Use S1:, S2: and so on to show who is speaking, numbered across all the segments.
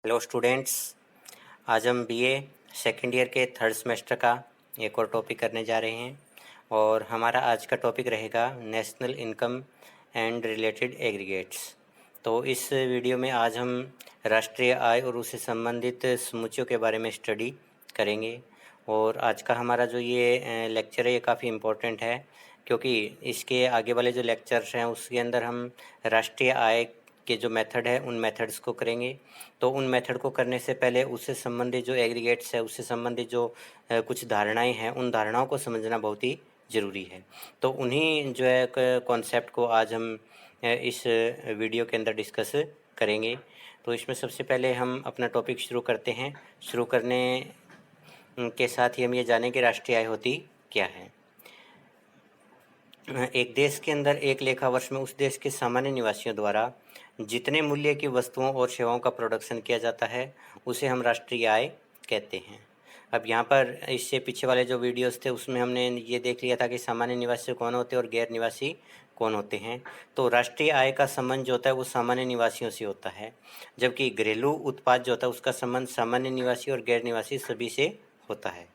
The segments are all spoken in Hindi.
S1: Hello students. आज हम बीए सेकेंड ईयर के थर्ड सेमेस्टर का एक और टॉपिक करने जा रहे हैं और हमारा आज का टॉपिक रहेगा national income and related aggregates. तो इस वीडियो में आज हम राष्ट्रीय आय और उससे संबंधित समुच्चयों के बारे में स्टडी करेंगे। और आज का हमारा जो ये लेक्चर है ये काफ़ी इम्पोर्टेंट है, क्योंकि इसके आगे वाले जो लेक्चर्स हैं उसके अंदर हम राष्ट्रीय आय के जो मेथड है उन मेथड्स को करेंगे। तो उन मेथड को करने से पहले उससे संबंधित जो एग्रीगेट्स है उससे संबंधित जो कुछ धारणाएं हैं उन धारणाओं को समझना बहुत ही ज़रूरी है। तो उन्हीं जो है कॉन्सेप्ट को आज हम इस वीडियो के अंदर डिस्कस करेंगे। तो इसमें सबसे पहले हम अपना टॉपिक शुरू करते हैं। शुरू करने के साथ ही हम ये जानें कि राष्ट्रीय आय होती क्या है। एक देश के अंदर एक लेखा वर्ष में उस देश के सामान्य निवासियों द्वारा जितने मूल्य की वस्तुओं और सेवाओं का प्रोडक्शन किया जाता है उसे हम राष्ट्रीय आय कहते हैं। अब यहाँ पर इससे पीछे वाले जो वीडियोस थे उसमें हमने ये देख लिया था कि सामान्य निवासी कौन होते हैं और गैर निवासी कौन होते हैं। तो राष्ट्रीय आय का संबंध जो होता है वो सामान्य निवासियों से होता है, जबकि घरेलू उत्पाद जो होता है उसका संबंध सामान्य निवासी और गैर निवासी सभी से होता है।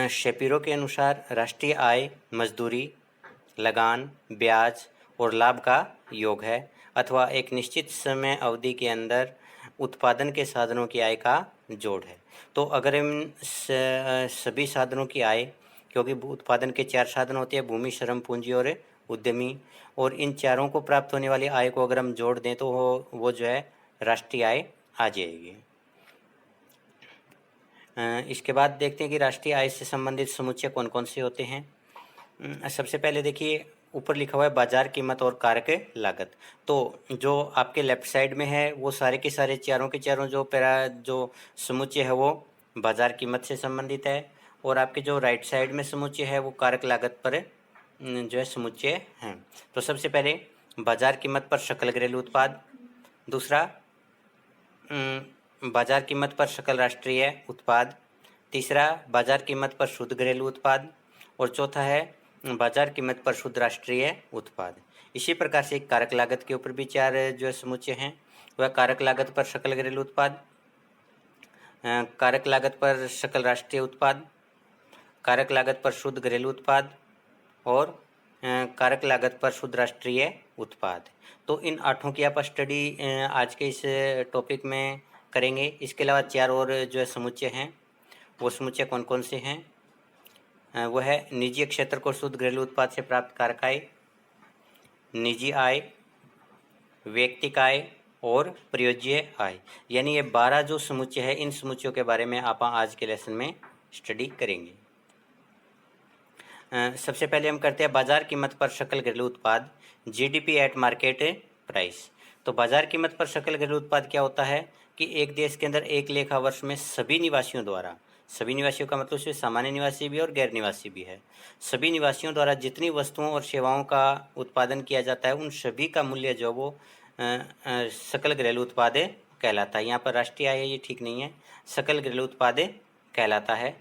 S1: शेपिरो के अनुसार राष्ट्रीय आय मजदूरी, लगान, ब्याज और लाभ का योग है अथवा एक निश्चित समय अवधि के अंदर उत्पादन के साधनों की आय का जोड़ है। तो अगर हम सभी साधनों की आय, क्योंकि उत्पादन के 4 साधन होते हैं, भूमि, श्रम, पूंजी और उद्यमी, और इन चारों को प्राप्त होने वाली आय को अगर हम जोड़ दें तो वो जो है राष्ट्रीय आय आ जाएगी। इसके बाद देखते हैं कि राष्ट्रीय आय से संबंधित समुच्चय कौन कौन से होते हैं। सबसे पहले देखिए ऊपर लिखा हुआ है बाजार कीमत और कारक लागत। तो जो आपके लेफ्ट साइड में है वो सारे के सारे चारों के चारों जो समुच्चय है वो बाजार कीमत से संबंधित है, और आपके जो राइट साइड में समुच्चय है वो कारक लागत पर जो है समुच्चय हैं। तो सबसे पहले बाजार कीमत पर सकल घरेलू उत्पाद, दूसरा बाजार कीमत पर सकल राष्ट्रीय उत्पाद, तीसरा बाजार कीमत पर शुद्ध घरेलू उत्पाद, और चौथा है बाजार कीमत पर शुद्ध राष्ट्रीय उत्पाद। इसी प्रकार से एक कारक लागत के ऊपर भी 4 जो है समुच्चय हैं। वह कारक लागत पर सकल घरेलू उत्पाद, कारक लागत पर सकल राष्ट्रीय उत्पाद, कारक लागत पर शुद्ध घरेलू उत्पाद और कारक लागत पर शुद्ध राष्ट्रीय उत्पाद। तो इन 8 की आप स्टडी आज के इस टॉपिक में करेंगे। इसके अलावा 4 और जो है समुच्चय हैं, वो समुच्चय कौन कौन से हैं। वो है निजी क्षेत्र को शुद्ध घरेलू उत्पाद से प्राप्त कारक आय, निजी आय, व्यक्तिक आय और प्रयोज्य आय। यानी ये 12 जो समुच्चय है इन समुच्चयों के बारे में आप आज के लेसन में स्टडी करेंगे। सबसे पहले हम करते हैं बाजार कीमत पर सकल घरेलू उत्पाद, जीडीपी एट मार्केट प्राइस। तो बाजार कीमत पर सकल घरेलू उत्पाद क्या होता है कि एक देश के अंदर एक लेखा वर्ष में सभी निवासियों द्वारा, सभी निवासियों का मतलब उसमें सामान्य निवासी भी और गैर निवासी भी है, सभी निवासियों द्वारा जितनी वस्तुओं और सेवाओं का उत्पादन किया जाता है उन सभी का मूल्य जो वो सकल घरेलू उत्पाद कहलाता है। यहाँ पर राष्ट्रीय आय ये ठीक नहीं है, सकल घरेलू उत्पाद कहलाता है।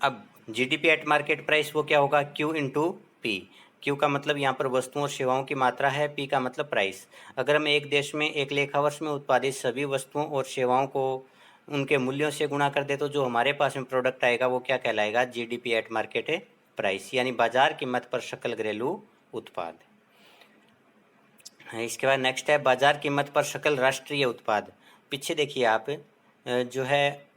S1: अब जीडीपी एट मार्केट प्राइस वो क्या होगा, Q इंटू पी। क्यू का मतलब यहाँ पर वस्तुओं और सेवाओं की मात्रा है, पी का मतलब प्राइस। अगर हम एक देश में एक लेखा वर्ष में उत्पादित सभी वस्तुओं और सेवाओं को उनके मूल्यों से गुणा कर दे तो जो हमारे पास में प्रोडक्ट आएगा वो क्या कहलाएगा, जीडीपी एट मार्केट प्राइस, यानी बाजार कीमत पर सकल घरेलू उत्पाद। इसके बाद नेक्स्ट है बाजार कीमत पर सकल राष्ट्रीय उत्पाद। पीछे देखिए आप जो है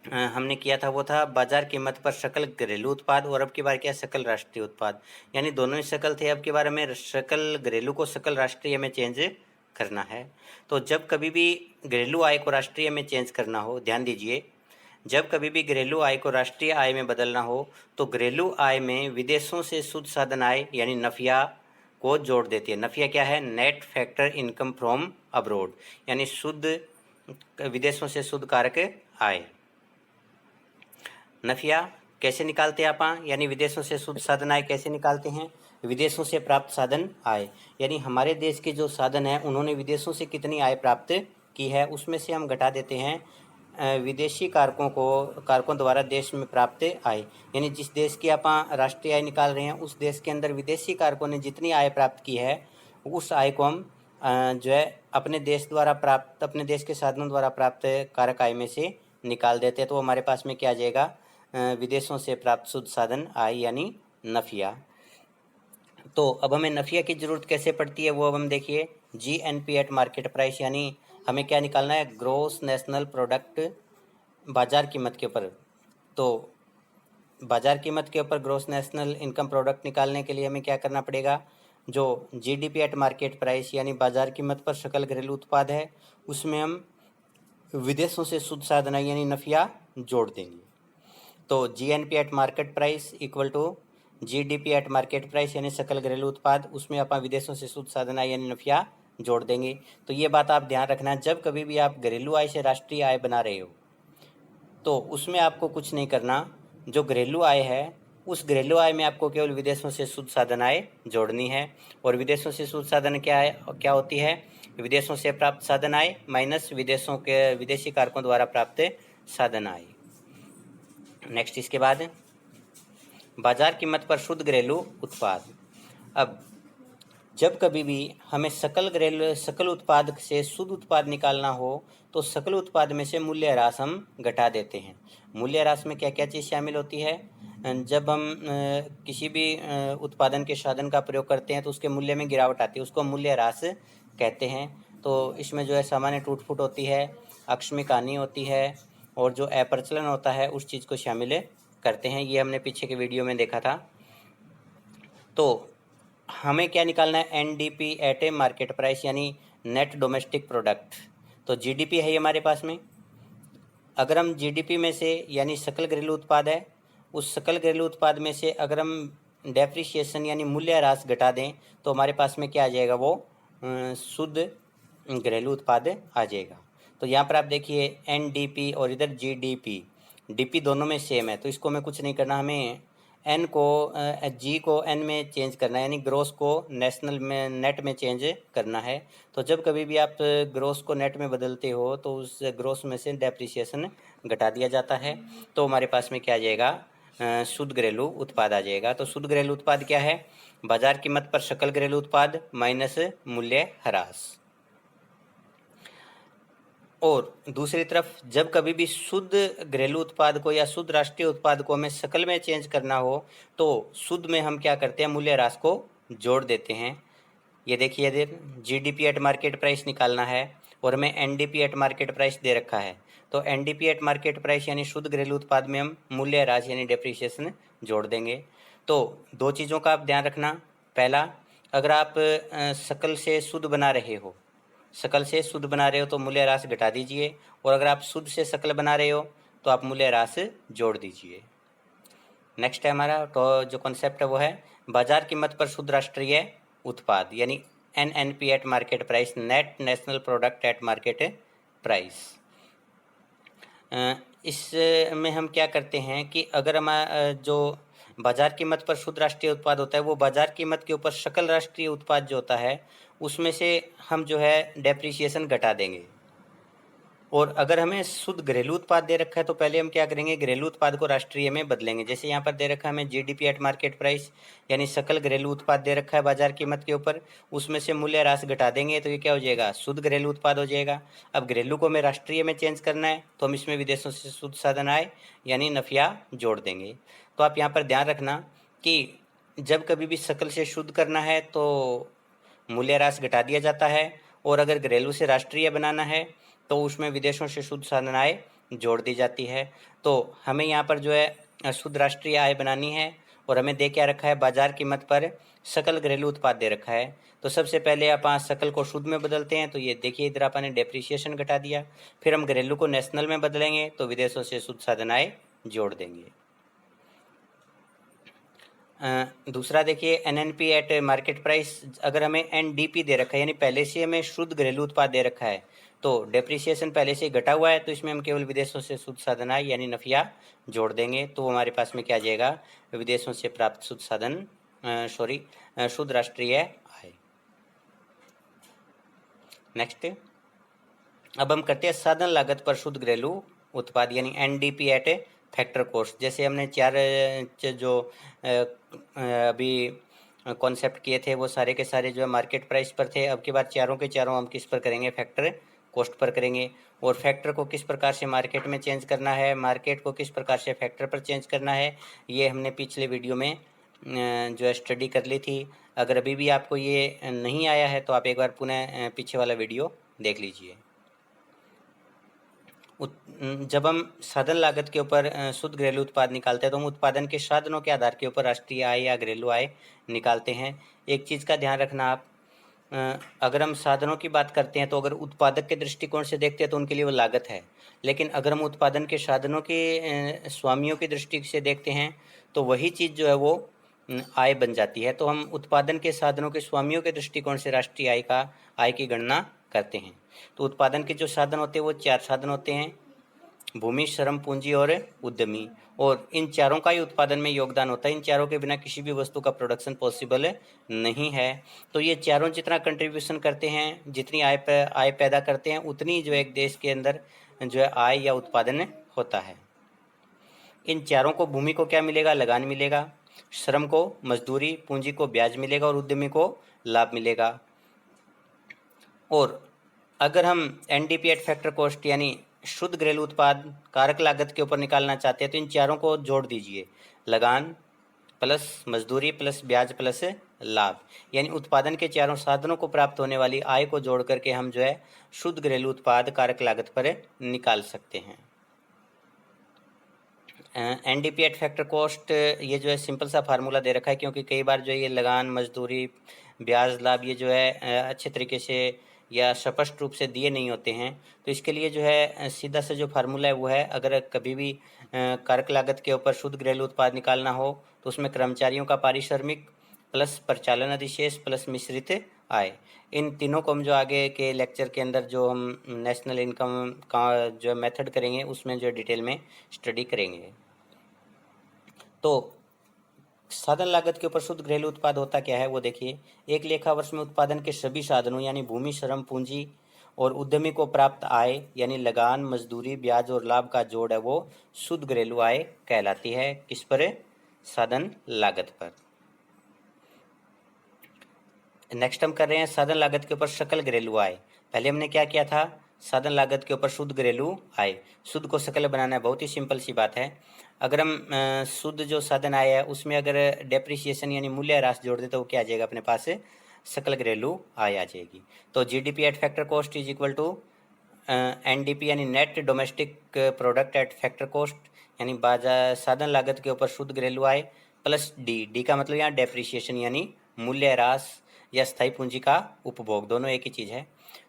S1: हमने किया था वो था बाजार कीमत पर सकल घरेलू उत्पाद, और अब की बार क्या सकल राष्ट्रीय उत्पाद, यानी दोनों ही सकल थे। अब की बार में सकल घरेलू को सकल राष्ट्रीय में चेंज करना है। तो जब कभी भी घरेलू आय को राष्ट्रीय में चेंज करना हो, ध्यान दीजिए, जब कभी भी घरेलू आय को राष्ट्रीय आय में बदलना हो तो घरेलू आय में विदेशों से शुद्ध साधन आय यानी नफिया को जोड़ देती है। नफिया क्या है, net factor income from abroad, यानी शुद्ध विदेशों से शुद्ध कारक आय। नफिया कैसे निकालते हैं आप, यानी विदेशों से शुद्ध साधन आय कैसे निकालते हैं, विदेशों से प्राप्त साधन आय, यानी हमारे देश के जो साधन है उन्होंने विदेशों से कितनी आय प्राप्त की है उसमें से हम घटा देते हैं विदेशी कारकों द्वारा देश में प्राप्त आय। यानी जिस देश की आप राष्ट्रीय आय निकाल रहे हैं उस देश के अंदर विदेशी कारकों ने जितनी आय प्राप्त की है उस आय को हम जो है अपने देश द्वारा प्राप्त, अपने देश के साधनों द्वारा प्राप्त कारक आय में से निकाल देते हैं, तो हमारे पास में क्या आ जाएगा, विदेशों से प्राप्त शुद्ध साधन आय यानी नफिया। तो अब हमें नफिया की ज़रूरत कैसे पड़ती है वो अब हम देखिए। GNP एट मार्केट प्राइस, यानी हमें क्या निकालना है, ग्रोस नेशनल प्रोडक्ट, बाजार कीमत के ऊपर। तो बाजार कीमत के ऊपर ग्रोस नेशनल इनकम प्रोडक्ट निकालने के लिए हमें क्या करना पड़ेगा, जो GDP एट मार्केट प्राइस यानी बाजार कीमत पर सकल घरेलू उत्पाद है, उसमें हम विदेशों से शुद्ध साधन आय यानी नफिया जोड़ देंगे। तो GNP at market price equal to GDP at market price यानी सकल घरेलू उत्पाद, उसमें अपन विदेशों से शुद्ध साधन आय यानी नफिया जोड़ देंगे। तो ये बात आप ध्यान रखना, जब कभी भी आप घरेलू आय से राष्ट्रीय आय बना रहे हो तो उसमें आपको कुछ नहीं करना, जो घरेलू आय है उस घरेलू आय में आपको केवल विदेशों से शुद्ध साधन आय जोड़नी है। और विदेशों से शुद्ध साधन क्या होती है, विदेशों से प्राप्त साधन आय माइनस विदेशों के विदेशी कारकों द्वारा प्राप्त साधन आय। नेक्स्ट, इसके बाद बाजार कीमत पर शुद्ध घरेलू उत्पाद। अब जब कभी भी हमें सकल उत्पाद से शुद्ध उत्पाद निकालना हो तो सकल उत्पाद में से मूल्य ह्रास हम घटा देते हैं। मूल्य ह्रास में क्या क्या चीज़ शामिल होती है, जब हम किसी भी उत्पादन के साधन का प्रयोग करते हैं तो उसके मूल्य में गिरावट आती है, उसको मूल्य ह्रास कहते हैं। तो इसमें जो है सामान्य टूट फूट होती है, आकस्मिक हानि होती है, और जो अप्रचलन होता है उस चीज़ को शामिल करते हैं। ये हमने पीछे के वीडियो में देखा था। तो हमें क्या निकालना है, NDP एट ए मार्केट प्राइस यानी नेट डोमेस्टिक प्रोडक्ट। तो GDP है ये हमारे पास में, अगर हम GDP में से यानी सकल घरेलू उत्पाद है, उस सकल घरेलू उत्पाद में से अगर हम डेप्रिसिएशन यानी मूल्य ह्रास घटा दें तो हमारे पास में क्या आ जाएगा, वो शुद्ध घरेलू उत्पाद आ जाएगा। तो यहाँ पर आप देखिए NDP और इधर GDP, DP दोनों में सेम है, तो इसको हमें कुछ नहीं करना, हमें N को G को N में चेंज करना है, यानी ग्रोस को नेशनल में नेट में चेंज करना है। तो जब कभी भी आप ग्रोस को नेट में बदलते हो तो उस ग्रोस में से डेप्रिसिएशन घटा दिया जाता है, तो हमारे पास में क्या आ जाएगा, शुद्ध घरेलू उत्पाद आ जाएगा। तो शुद्ध घरेलू उत्पाद क्या है, बाजार कीमत पर सकल घरेलू उत्पाद माइनस मूल्य ह्रास। और दूसरी तरफ जब कभी भी शुद्ध घरेलू उत्पाद को या शुद्ध राष्ट्रीय उत्पाद को हमें सकल में चेंज करना हो तो शुद्ध में हम क्या करते हैं, मूल्य ह्रास को जोड़ देते हैं। ये देखिए, इधर GDP एट मार्केट प्राइस निकालना है और हमें NDP एट मार्केट प्राइस दे रखा है, तो NDP एट मार्केट प्राइस यानी शुद्ध घरेलू उत्पाद में हम मूल्य ह्रास यानी डेप्रिसिएशन जोड़ देंगे। तो दो चीज़ों का आप ध्यान रखना, पहला, अगर आप सकल से शुद्ध बना रहे हो, सकल से शुद्ध बना रहे हो तो मूल्य ह्रास घटा दीजिए, और अगर आप शुद्ध से सकल बना रहे हो तो आप मूल्य ह्रास जोड़ दीजिए। नेक्स्ट है हमारा तो जो कॉन्सेप्ट है वो है बाजार कीमत पर शुद्ध राष्ट्रीय उत्पाद यानी NNP eight market price, net national product eight market price. इसमें हम क्या करते हैं कि अगर हम जो बाजार कीमत पर शुद्ध राष्ट्रीय उत्पाद होता है वो बाजार कीमत के ऊपर सकल राष्ट्रीय उत्पाद जो होता है उसमें से हम जो है डेप्रिसिएशन घटा देंगे। और अगर हमें शुद्ध घरेलू उत्पाद दे रखा है तो पहले हम क्या करेंगे, घरेलू उत्पाद को राष्ट्रीय में बदलेंगे। जैसे यहाँ पर दे रखा है हमें GDP एट मार्केट प्राइस यानी सकल घरेलू उत्पाद दे रखा है बाजार कीमत के ऊपर, उसमें से मूल्य ह्रास घटा देंगे तो ये क्या हो जाएगा, शुद्ध घरेलू उत्पाद हो जाएगा। अब घरेलू को हमें राष्ट्रीय में चेंज करना है तो हम इसमें विदेशों से शुद्ध साधन आय यानी नफिया जोड़ देंगे। तो आप यहाँ पर ध्यान रखना कि जब कभी भी सकल से शुद्ध करना है तो मूल्य ह्रास घटा दिया जाता है, और अगर घरेलू से राष्ट्रीय बनाना है तो उसमें विदेशों से शुद्ध साधन आय जोड़ दी जाती है। तो हमें यहाँ पर जो है शुद्ध राष्ट्रीय आय बनानी है, और हमें दे क्या रखा है, बाजार कीमत पर सकल घरेलू उत्पाद दे रखा है। तो सबसे पहले अपन सकल को शुद्ध में बदलते हैं, तो ये देखिए इधर अपन ने डेप्रिसिएशन घटा दिया। फिर हम घरेलू को नेशनल में बदलेंगे तो विदेशों से शुद्ध साधन आय जोड़ देंगे। दूसरा देखिए NNP एट मार्केट प्राइस, अगर हमें NDP दे रखा है यानी पहले से हमें शुद्ध घरेलू उत्पाद दे रखा है तो डेप्रिसिएशन पहले से ही घटा हुआ है, तो इसमें हम केवल विदेशों से शुद्ध साधन आय यानी नफिया जोड़ देंगे। तो हमारे पास में क्या आ जाएगा, विदेशों से प्राप्त शुद्ध साधन शुद्ध राष्ट्रीय आय। नेक्स्ट, अब हम करते हैं साधन लागत पर शुद्ध घरेलू उत्पाद यानी NDP एट फैक्टर कॉस्ट। जैसे हमने चार जो अभी कॉन्सेप्ट किए थे वो सारे के सारे जो है मार्केट प्राइस पर थे। अब की बार चारों के चारों हम किस पर करेंगे, फैक्टर कॉस्ट पर करेंगे। और फैक्टर को किस प्रकार से मार्केट में चेंज करना है, मार्केट को किस प्रकार से फैक्टर पर चेंज करना है, ये हमने पिछले वीडियो में जो है स्टडी कर ली थी। अगर अभी भी आपको ये नहीं आया है तो आप एक बार पुनः पीछे वाला वीडियो देख लीजिए। जब हम साधन लागत के ऊपर शुद्ध घरेलू उत्पाद निकालते हैं तो हम उत्पादन के साधनों के आधार के ऊपर राष्ट्रीय आय या घरेलू आय निकालते हैं। एक चीज़ का ध्यान रखना आप, अगर हम साधनों की बात करते हैं तो अगर उत्पादक के दृष्टिकोण से देखते हैं तो उनके लिए वो लागत है, लेकिन अगर हम उत्पादन के साधनों के स्वामियों की दृष्टि से देखते हैं तो वही चीज़ जो है वो आय बन जाती है। तो हम उत्पादन के साधनों के स्वामियों के दृष्टिकोण से राष्ट्रीय आय की गणना करते हैं। तो उत्पादन के जो साधन होते हैं वो 4 साधन होते हैं, भूमि, श्रम, पूंजी और उद्यमी। और इन चारों का ही उत्पादन में योगदान होता है। इन चारों के बिना किसी भी वस्तु का प्रोडक्शन पॉसिबल नहीं है। तो ये चारों जितना कंट्रीब्यूशन करते हैं, जितनी आय पैदा करते हैं, उतनी जो एक देश के अंदर जो है आय या उत्पादन होता है। इन चारों को, भूमि को क्या मिलेगा, लगान मिलेगा, श्रम को मजदूरी, पूंजी को ब्याज मिलेगा और उद्यमी को लाभ मिलेगा। और अगर हम एनडीपी एट फैक्टर कॉस्ट यानी शुद्ध घरेलू उत्पाद कारक लागत के ऊपर निकालना चाहते हैं तो इन चारों को जोड़ दीजिए, लगान प्लस मजदूरी प्लस ब्याज प्लस लाभ, यानी उत्पादन के चारों साधनों को प्राप्त होने वाली आय को जोड़ करके हम जो है शुद्ध घरेलू उत्पाद कारक लागत पर निकाल सकते हैं। एनडीपी एट फैक्टर कॉस्ट, ये जो है सिंपल सा फार्मूला दे रखा है, क्योंकि कई बार जो है ये लगान, मजदूरी, ब्याज, लाभ ये जो है अच्छे तरीके से या स्पष्ट रूप से दिए नहीं होते हैं। तो इसके लिए जो है सीधा सा जो फार्मूला है वो है, अगर कभी भी कारक लागत के ऊपर शुद्ध घरेलू उत्पाद निकालना हो तो उसमें कर्मचारियों का पारिश्रमिक प्लस परिचालन अधिशेष प्लस मिश्रित आय, इन तीनों को हम जो आगे के लेक्चर के अंदर जो हम नेशनल इनकम का जो मेथड करेंगे उसमें जो डिटेल में स्टडी करेंगे। तो साधन लागत के ऊपर शुद्ध घरेलू उत्पाद होता क्या है वो देखिए। एक लेखा वर्ष में उत्पादन के सभी साधनों यानी भूमि, श्रम, पूंजी और उद्यमी को प्राप्त आय यानी लगान, मजदूरी, ब्याज और लाभ का जोड़ है वो शुद्ध घरेलू आय कहलाती है। किस पर? साधन लागत पर। नेक्स्ट हम कर रहे हैं साधन लागत के ऊपर सकल घरेलू आय। पहले हमने क्या किया था, साधन लागत के ऊपर शुद्ध घरेलू आय, शुद्ध को सकल बनाना है, बहुत ही सिंपल सी बात है। अगर हम शुद्ध जो साधन आय है उसमें अगर डेप्रिसिएशन यानी मूल्यह्रास जोड़ दे तो वो क्या आ जाएगा अपने पास, सकल घरेलू आय आ जाएगी। तो GDP at factor cost is equal to NDP यानी net domestic product at factor cost, यानी बाजार साधन लागत के ऊपर शुद्ध घरेलू आय प्लस डी का मतलब यहाँ डेप्रिसिएशन यानी मूल्यह्रास या स्थायी पूंजी का उपभोग, दोनों एक ही चीज़ है।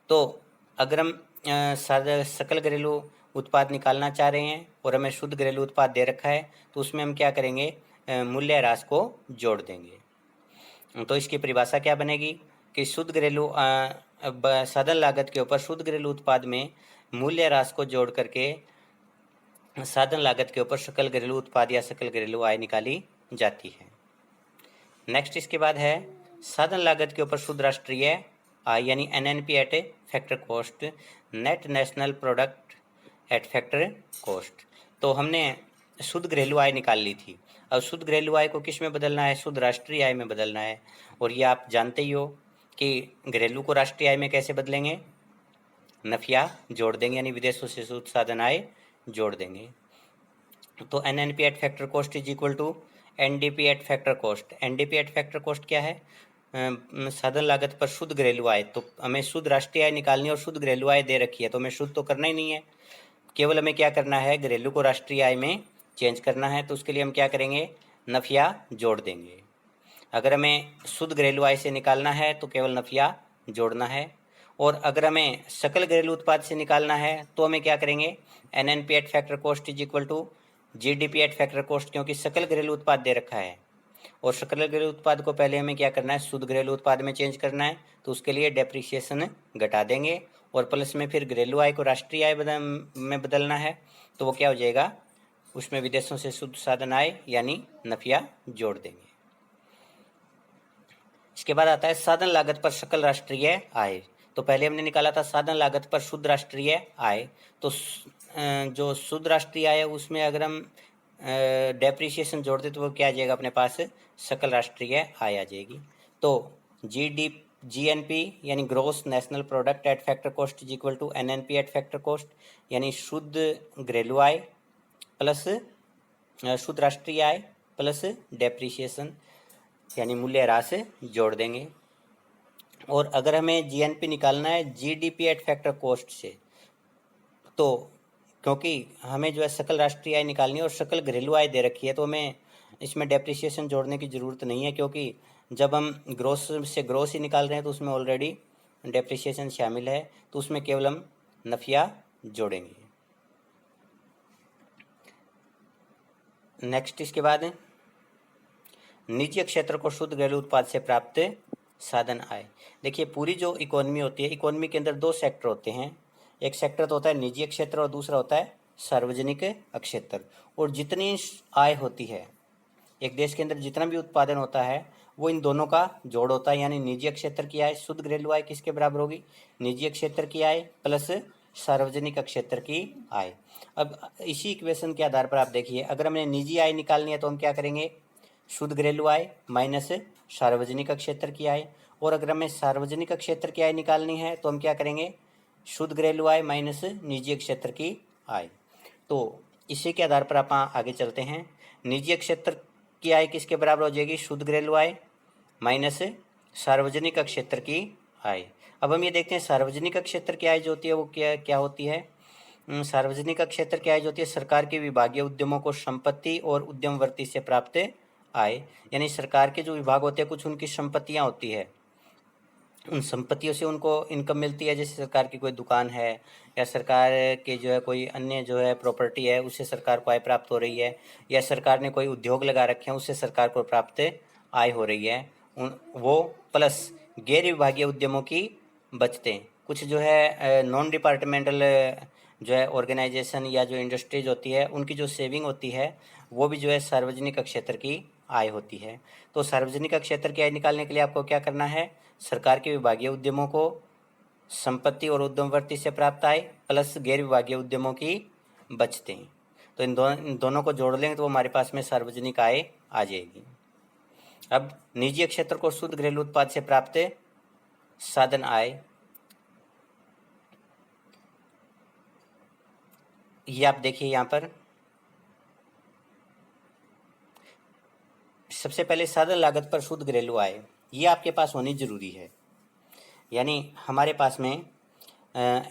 S1: तो अगर हम सकल घरेलू उत्पाद निकालना चाह रहे हैं और हमें शुद्ध घरेलू उत्पाद दे रखा है तो उसमें हम क्या करेंगे, मूल्यह्रास को जोड़ देंगे। तो इसकी परिभाषा क्या बनेगी कि शुद्ध घरेलू साधन लागत के ऊपर शुद्ध घरेलू उत्पाद में मूल्यह्रास को जोड़ करके साधन लागत के ऊपर सकल घरेलू उत्पाद या सकल घरेलू आय निकाली जाती है। नेक्स्ट इसके बाद है साधन लागत के ऊपर शुद्ध राष्ट्रीय आय यानी NNP at factor cost, net national product at factor cost. तो हमने शुद्ध घरेलू आय निकाल ली थी, अब शुद्ध घरेलू आय को किस में बदलना है, शुद्ध राष्ट्रीय आय में बदलना है। और ये आप जानते ही हो कि घरेलू को राष्ट्रीय आय में कैसे बदलेंगे, नफिया जोड़ देंगे यानी विदेशों से शुद्ध साधन आय जोड़ देंगे। तो NNP at factor cost is equal to NDP at factor cost. NDP at factor cost क्या है, साधन लागत पर शुद्ध घरेलू आय। तो हमें शुद्ध राष्ट्रीय आय निकालनी है और शुद्ध घरेलू आय दे रखी है तो हमें शुद्ध तो करना ही नहीं है, केवल हमें क्या करना है, घरेलू को राष्ट्रीय आय में चेंज करना है। तो उसके लिए हम क्या करेंगे, नफिया जोड़ देंगे। अगर हमें शुद्ध घरेलू आय से निकालना है तो केवल नफिया जोड़ना है, और अगर हमें सकल घरेलू उत्पाद से निकालना है तो हमें क्या करेंगे, NNP at factor cost is equal to GDP at factor cost, क्योंकि सकल घरेलू उत्पाद दे रखा है और सकल घरेलू उत्पाद को पहले हमें क्या करना है, शुद्ध घरेलू उत्पाद में चेंज करना है। तो उसके लिए डेप्रिसिएशन घटा देंगे और प्लस में फिर घरेलू आय को राष्ट्रीय आय में बदलना है। तो वो क्या हो जाएगा, उसमें विदेशों से शुद्ध साधन आय यानी नफिया जोड़ देंगे। इसके बाद आता है साधन लागत पर सकल राष्ट्रीय आय। तो पहले हमने निकाला था साधन लागत पर शुद्ध राष्ट्रीय आय। तो जो शुद्ध राष्ट्रीय आय है उसमें अगर हम डेप्रिसिएशन जोड़ दे तो वो क्या आ जाएगा अपने पास, सकल राष्ट्रीय आय आ जाएगी। तो GNP यानी gross national product at factor cost is equal to NNP at factor cost, यानी शुद्ध घरेलू आय प्लस शुद्ध राष्ट्रीय आय प्लस डेप्रिसिएशन यानी मूल्यह्रास जोड़ देंगे। और अगर हमें GNP निकालना है GDP एट फैक्टर कॉस्ट से, तो क्योंकि हमें जो है सकल राष्ट्रीय आय निकालनी है और सकल घरेलू आय दे रखी है, तो हमें इसमें डेप्रिसिएशन जोड़ने की ज़रूरत नहीं है, क्योंकि जब हम ग्रोस से ग्रोस ही निकाल रहे हैं तो उसमें ऑलरेडी डेप्रिसिएशन शामिल है, तो उसमें केवल हम नफिया जोड़ेंगे। नेक्स्ट इसके बाद निजी क्षेत्र को शुद्ध घरेलू उत्पाद से प्राप्त साधन आय। देखिए पूरी जो इकोनॉमी होती है, इकोनॉमी के अंदर दो सेक्टर होते हैं, एक सेक्टर तो होता है निजी क्षेत्र और दूसरा होता है सार्वजनिक क्षेत्र। और जितनी आय होती है एक देश के अंदर, जितना भी उत्पादन होता है वो इन दोनों का जोड़ होता है, यानी निजी क्षेत्र की आय शुद्ध घरेलू आय किसके बराबर होगी, निजी क्षेत्र की आय प्लस सार्वजनिक क्षेत्र की आय। अब इसी इक्वेशन के आधार पर आप देखिए, अगर हमें निजी आय निकालनी है तो हम क्या करेंगे, शुद्ध घरेलू आय माइनस सार्वजनिक क्षेत्र की आय। और अगर हमें सार्वजनिक क्षेत्र की आय निकालनी है तो हम क्या करेंगे, शुद्ध घरेलू आय माइनस निजी क्षेत्र की आय। तो इसी के आधार पर आप आगे चलते हैं। निजी क्षेत्र की आय किसके बराबर हो जाएगी, शुद्ध घरेलू आय माइनस सार्वजनिक क्षेत्र की आय। अब हम ये देखते हैं सार्वजनिक क्षेत्र की आय जो होती है वो क्या होती है। सार्वजनिक क्षेत्र की आय जो होती है सरकार के विभागीय उद्यमों को संपत्ति और उद्यमवर्ती से प्राप्त आय, यानी सरकार के जो विभाग होते हैं कुछ उनकी संपत्तियां होती है, उन संपत्तियों से उनको इनकम मिलती है। जैसे सरकार की कोई दुकान है या सरकार के जो है कोई अन्य जो है प्रॉपर्टी है, उससे सरकार को आय प्राप्त हो रही है, या सरकार ने कोई उद्योग लगा रखे हैं उससे सरकार को प्राप्त आय हो रही है, वो प्लस गैर विभागीय उद्यमों की बचतें, कुछ जो है नॉन डिपार्टमेंटल जो है ऑर्गेनाइजेशन या जो इंडस्ट्रीज होती है उनकी जो सेविंग होती है वो भी जो है सार्वजनिक क्षेत्र की आय होती है। तो सार्वजनिक क्षेत्र की आय निकालने के लिए आपको क्या करना है, सरकार के विभागीय उद्यमों को संपत्ति और उद्यमवर्ती से प्राप्त आय प्लस गैर विभागीय उद्यमों की बचतें, तो इन दोनों को जोड़ लेंगे तो हमारे पास में सार्वजनिक आय आ जाएगी। अब निजी क्षेत्र को शुद्ध घरेलू उत्पाद से प्राप्त साधन आय, ये आप देखिए यहाँ पर सबसे पहले साधन लागत पर शुद्ध घरेलू आय, ये आपके पास होनी जरूरी है। यानी हमारे पास में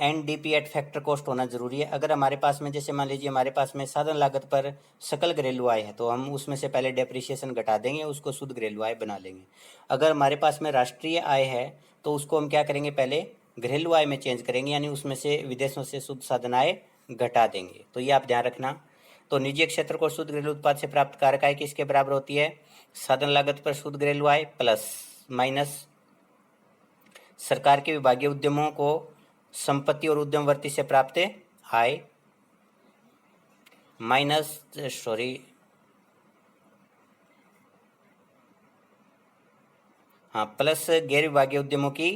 S1: NDP एट फैक्टर कॉस्ट होना जरूरी है। अगर हमारे पास में जैसे मान लीजिए हमारे पास में साधन लागत पर सकल घरेलू आय है तो हम उसमें से पहले डेप्रिसिएशन घटा देंगे, उसको शुद्ध घरेलू आय बना लेंगे। अगर हमारे पास में राष्ट्रीय आय है तो उसको हम क्या करेंगे, पहले घरेलू आय में चेंज करेंगे, यानी उसमें से विदेशों से शुद्ध साधन आय घटा देंगे। तो ये आप ध्यान रखना। तो निजी क्षेत्र को शुद्ध घरेलू उत्पाद से प्राप्त कारक आय किसके बराबर होती है, साधन लागत पर शुद्ध घरेलू आय प्लस माइनस सरकार के विभागीय उद्यमों को संपत्ति और उद्यमवर्ती से प्राप्त आय माइनस प्लस गैर विभागीय उद्यमों की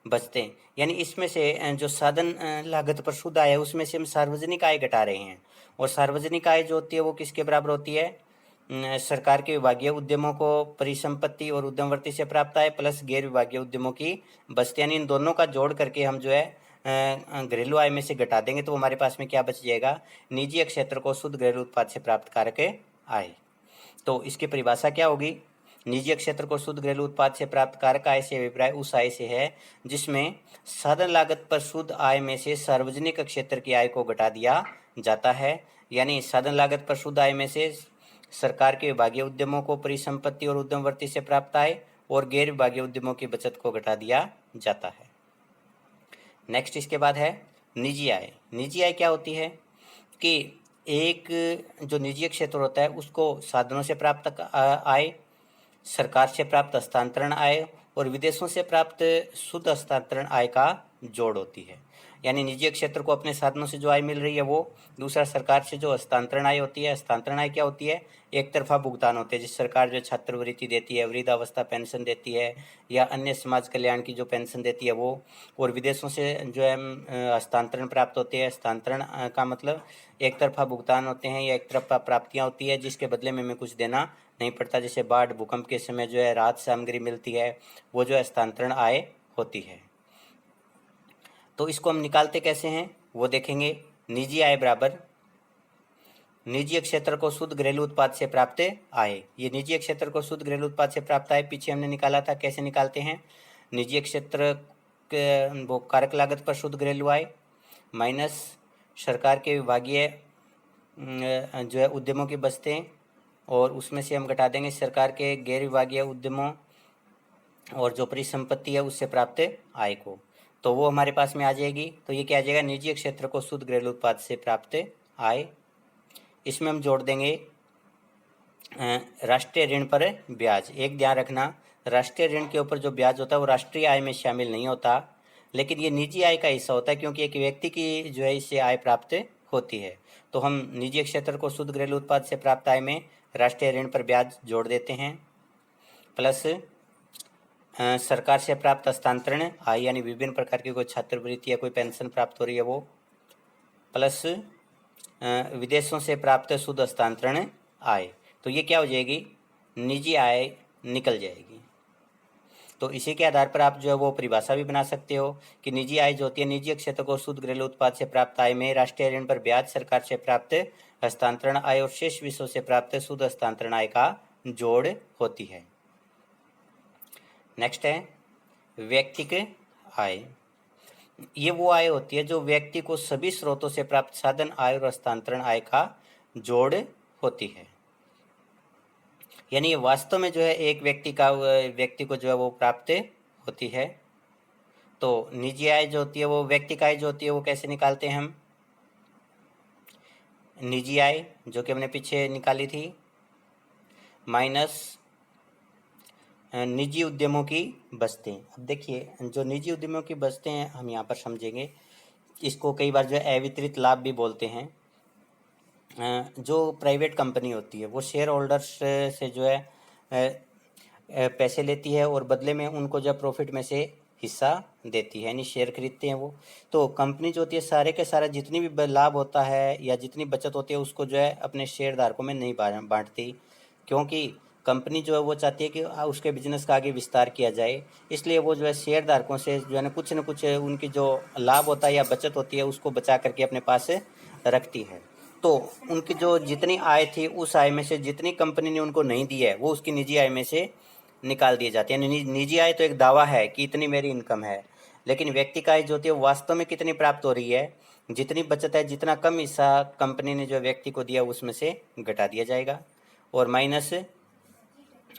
S1: बचतें, यानी इसमें से जो साधन लागत पर शुद्ध आय है उसमें से हम सार्वजनिक आय घटा रहे हैं। और सार्वजनिक आय जो होती है वो किसके बराबर होती है, सरकार के विभागीय उद्यमों को परिसंपत्ति और उद्यमवर्ती से प्राप्त आय प्लस गैर विभागीय उद्यमों की बचतें, यानी इन दोनों का जोड़ करके हम जो है घरेलू आय में से घटा देंगे तो हमारे पास में क्या बच जाएगा, निजी क्षेत्र को शुद्ध घरेलू उत्पाद से प्राप्त कारक आय। तो इसकी परिभाषा क्या होगी, निजी क्षेत्र को शुद्ध घरेलू उत्पाद से प्राप्त कारक आय से अभिप्राय उस आय से है जिसमें साधन लागत पर शुद्ध आय में से सार्वजनिक क्षेत्र की आय को घटा दिया जाता है। यानी साधन लागत पर शुद्ध आय में से सरकार के विभागीय उद्यमों को परिसंपत्ति और उद्यमवर्ती से प्राप्त आय और गैर विभागीय उद्यमों की बचत को घटा दिया जाता है। नेक्स्ट इसके बाद है निजी आय। निजी आय क्या होती है कि एक जो निजी क्षेत्र होता है उसको साधनों से प्राप्त आय, सरकार से प्राप्त हस्तांतरण आय और विदेशों से प्राप्त शुद्ध हस्तांतरण आय का जोड़ होती है। यानी निजी क्षेत्र को अपने साधनों से जो आय मिल रही है वो, दूसरा सरकार से जो हस्तांतरण आय होती है। हस्तांतरण आय क्या होती है? एक तरफा भुगतान होते हैं, जिस सरकार जो छात्रवृत्ति देती है, वृद्धावस्था पेंशन देती है या अन्य समाज कल्याण की जो पेंशन देती है वो। और विदेशों से जो है हस्तांतरण प्राप्त होते हैं। हस्तांतरण का मतलब एक तरफा भुगतान होते हैं या एक तरफा प्राप्तियाँ होती है, जिसके बदले में हमें कुछ देना नहीं पड़ता। जैसे बाढ़ भूकंप के समय जो है राहत सामग्री मिलती है, वो जो हस्तांतरण आय होती है। तो इसको हम निकालते कैसे हैं वो देखेंगे। निजी आय बराबर निजी क्षेत्र को शुद्ध घरेलू उत्पाद से प्राप्त आय। ये निजी क्षेत्र को शुद्ध घरेलू उत्पाद से प्राप्त आय पीछे हमने निकाला था। कैसे निकालते हैं? निजी क्षेत्र के वो कारक लागत पर शुद्ध घरेलू आय माइनस सरकार के विभागीय जो है उद्यमों की बचतें, और उसमें से हम घटा देंगे सरकार के गैर विभागीय उद्यमों और जो परिसंपत्ति है उससे प्राप्त आय को। तो वो हमारे पास में आ जाएगी। तो ये क्या आ जाएगा? निजी क्षेत्र को शुद्ध घरेलू उत्पाद से प्राप्त आय। इसमें हम जोड़ देंगे राष्ट्रीय ऋण पर ब्याज। एक ध्यान रखना, राष्ट्रीय ऋण के ऊपर जो ब्याज होता है वो राष्ट्रीय आय में शामिल नहीं होता, लेकिन ये निजी आय का हिस्सा होता है, क्योंकि एक व्यक्ति की जो है इससे आय प्राप्त होती है। तो हम निजी क्षेत्र को शुद्ध घरेलू उत्पाद से प्राप्त आय में राष्ट्रीय ऋण पर ब्याज जोड़ देते हैं, प्लस सरकार से प्राप्त हस्तांतरण आय, यानी विभिन्न प्रकार की कोई छात्रवृत्ति या कोई पेंशन प्राप्त हो रही है वो, प्लस विदेशों से प्राप्त शुद्ध हस्तांतरण आय। तो ये क्या हो जाएगी? निजी आय निकल जाएगी। तो इसी के आधार पर आप जो है वो परिभाषा भी बना सकते हो कि निजी आय जो होती है, निजी क्षेत्र को शुद्ध घरेलू उत्पाद से प्राप्त आय में राष्ट्रीय ऋण पर ब्याज, सरकार से प्राप्त हस्तांतरण आय और शेष विषयों से प्राप्त शुद्ध हस्तांतरण आय का जोड़ होती है। नेक्स्ट है व्यक्तिगत आय। ये वो आय होती है जो व्यक्ति को सभी स्रोतों से प्राप्त साधन आय और हस्तांतरण आय का जोड़ होती है। यानी ये वास्तव में जो है एक व्यक्ति को जो है वो प्राप्त होती है। तो निजी आय जो होती है वो, व्यक्ति का आय जो होती है वो कैसे निकालते हैं हम? निजी आय जो कि हमने पीछे निकाली थी माइनस निजी उद्यमों की बचतें। अब देखिए, जो निजी उद्यमों की बचतें हैं हम यहाँ पर समझेंगे। इसको कई बार जो है अवितरित लाभ भी बोलते हैं। जो प्राइवेट कंपनी होती है वो शेयर होल्डर्स से जो है पैसे लेती है और बदले में उनको जब प्रॉफिट में से हिस्सा देती है, यानी शेयर खरीदते हैं वो। तो कंपनी जो होती है सारे के सारा जितनी भी लाभ होता है या जितनी बचत होती है उसको जो है अपने शेयरधारकों में नहीं बांटती, क्योंकि कंपनी जो है वो चाहती है कि उसके बिजनेस का आगे विस्तार किया जाए। इसलिए वो जो है शेयरधारकों से जो है ना कुछ उनकी जो लाभ होता है या बचत होती है उसको बचा करके अपने पास रखती है। तो उनकी जो जितनी आय थी उस आय में से जितनी कंपनी ने उनको नहीं दी है वो उसकी निजी आय में से निकाल दिए जाते हैं। निजी आय तो एक दावा है कि इतनी मेरी इनकम है, लेकिन व्यक्ति का आय जो होती है वास्तव में कितनी प्राप्त हो रही है, जितनी बचत है, जितना कम हिस्सा कंपनी ने जो व्यक्ति को दिया उसमें से घटा दिया जाएगा। और माइनस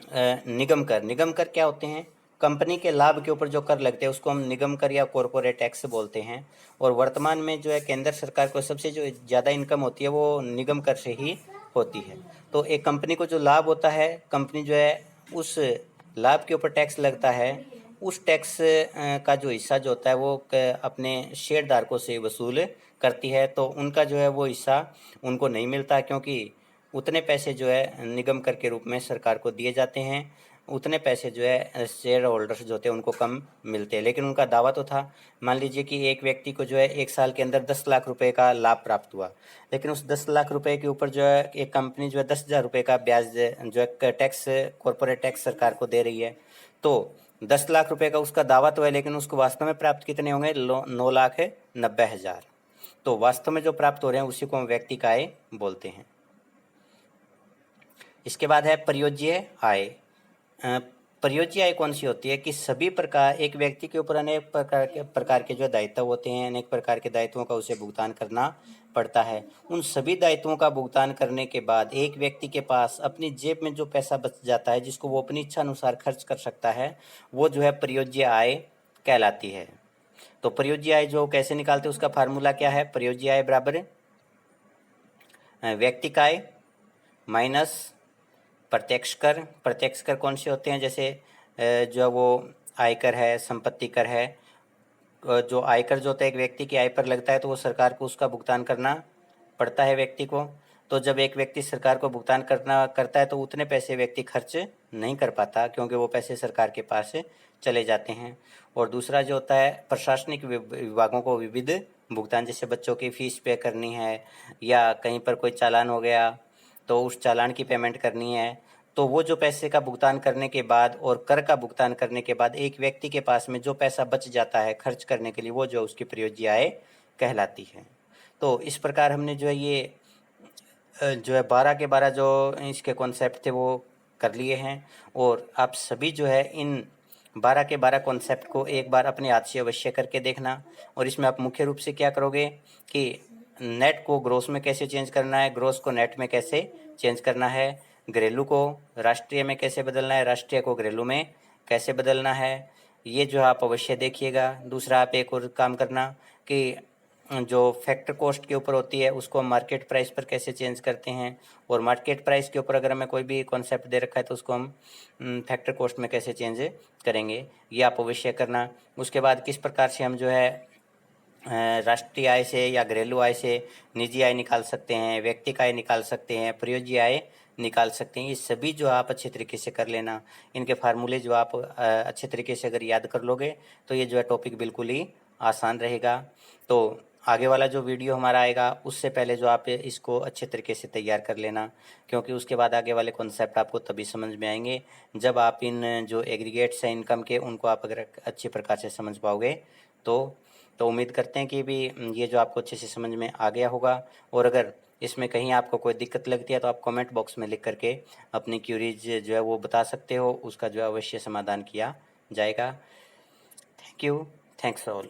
S1: निगम कर। निगम कर क्या होते हैं? कंपनी के लाभ के ऊपर जो कर लगते हैं उसको हम निगम कर या कॉरपोरेट टैक्स बोलते हैं। और वर्तमान में जो है केंद्र सरकार को सबसे जो ज़्यादा इनकम होती है वो निगम कर से ही होती है। तो एक कंपनी को जो लाभ होता है, कंपनी जो है उस लाभ के ऊपर टैक्स लगता है, उस टैक्स का जो हिस्सा जो होता है वो अपने शेयरधारकों से वसूल करती है। तो उनका जो है वो हिस्सा उनको नहीं मिलता, क्योंकि उतने पैसे जो है निगम कर के रूप में सरकार को दिए जाते हैं, उतने पैसे जो है शेयर होल्डर्स जो होते हैं उनको कम मिलते हैं। लेकिन उनका दावा तो था। मान लीजिए कि एक व्यक्ति को जो है 1 साल के अंदर 10 लाख रुपए का लाभ प्राप्त हुआ, लेकिन उस 10 लाख रुपए के ऊपर जो है एक कंपनी जो है 10,000 रुपये का ब्याज जो है टैक्स, कॉरपोरेट टैक्स सरकार को दे रही है। तो 10 लाख रुपये का उसका दावा तो है, लेकिन उसको वास्तव में प्राप्त कितने होंगे? 9,90,000। तो वास्तव में जो प्राप्त हो रहे हैं उसी को हम व्यक्ति का आय बोलते हैं। इसके बाद है परियोज्य आय। परियोज्य आय कौन सी होती है? कि सभी प्रकार, एक व्यक्ति के ऊपर अनेक प्रकार के जो दायित्व होते हैं, अनेक प्रकार के दायित्वों का उसे भुगतान करना पड़ता है। उन सभी दायित्वों का भुगतान करने के बाद एक व्यक्ति के पास अपनी जेब में जो पैसा बच जाता है, जिसको वो अपनी इच्छा अनुसार खर्च कर सकता है, वो जो है परियोज्य आय कहलाती है। तो परियोज्य आय जो कैसे निकालते हैं उसका फार्मूला क्या है? परियोज्य आय बराबर व्यक्ति का आय माइनस प्रत्यक्ष कर। प्रत्यक्ष कर कौन से होते हैं? जैसे जो है वो आयकर है, संपत्ति कर है। जो आयकर जो होता है एक व्यक्ति की आय पर लगता है तो वो सरकार को उसका भुगतान करना पड़ता है व्यक्ति को। तो जब एक व्यक्ति सरकार को भुगतान करता है तो उतने पैसे व्यक्ति खर्च नहीं कर पाता, क्योंकि वो पैसे सरकार के पास चले जाते हैं। और दूसरा जो होता है प्रशासनिक विभागों को विविध भुगतान, जैसे बच्चों की फीस पे करनी है या कहीं पर कोई चालान हो गया तो उस चालान की पेमेंट करनी है। तो वो जो पैसे का भुगतान करने के बाद और कर का भुगतान करने के बाद एक व्यक्ति के पास में जो पैसा बच जाता है खर्च करने के लिए, वो जो उसकी प्रयोज्य आय कहलाती है। तो इस प्रकार हमने जो है ये जो है 12 के 12 जो इसके कॉन्सेप्ट थे वो कर लिए हैं। और आप सभी जो है इन 12 के 12 कॉन्सेप्ट को एक बार अपने हाथ से अवश्य करके देखना। और इसमें आप मुख्य रूप से क्या करोगे कि नेट को ग्रॉस में कैसे चेंज करना है, ग्रॉस को नेट में कैसे चेंज करना है, घरेलू को राष्ट्रीय में कैसे बदलना है, राष्ट्रीय को घरेलू में कैसे बदलना है, ये जो आप अवश्य देखिएगा। दूसरा आप एक और काम करना कि जो फैक्टर कॉस्ट के ऊपर होती है उसको हम मार्केट प्राइस पर कैसे चेंज करते हैं, और मार्केट प्राइस के ऊपर अगर हमें कोई भी कॉन्सेप्ट दे रखा है तो उसको हम फैक्टर कॉस्ट में कैसे चेंज करेंगे, ये आप अवश्य करना। उसके बाद किस प्रकार से हम जो है राष्ट्रीय आय से या घरेलू आय से निजी आय निकाल सकते हैं, व्यक्तिगत आय निकाल सकते हैं, प्रयोज्य आय निकाल सकते हैं। ये सभी जो आप अच्छे तरीके से कर लेना। इनके फार्मूले जो आप अच्छे तरीके से अगर याद कर लोगे तो ये जो है टॉपिक बिल्कुल ही आसान रहेगा। तो आगे वाला जो वीडियो हमारा आएगा उससे पहले जो आप इसको अच्छे तरीके से तैयार कर लेना, क्योंकि उसके बाद आगे वाले कॉन्सेप्ट आपको तभी समझ में आएंगे जब आप इन जो एग्रीगेट्स हैं इनकम के उनको आप अगर अच्छे प्रकार से समझ पाओगे। तो उम्मीद करते हैं कि भी ये जो आपको अच्छे से समझ में आ गया होगा। और अगर इसमें कहीं आपको कोई दिक्कत लगती है तो आप कमेंट बॉक्स में लिख करके अपनी क्यूरीज जो है वो बता सकते हो, उसका जो है अवश्य समाधान किया जाएगा। Thank you. Thanks all.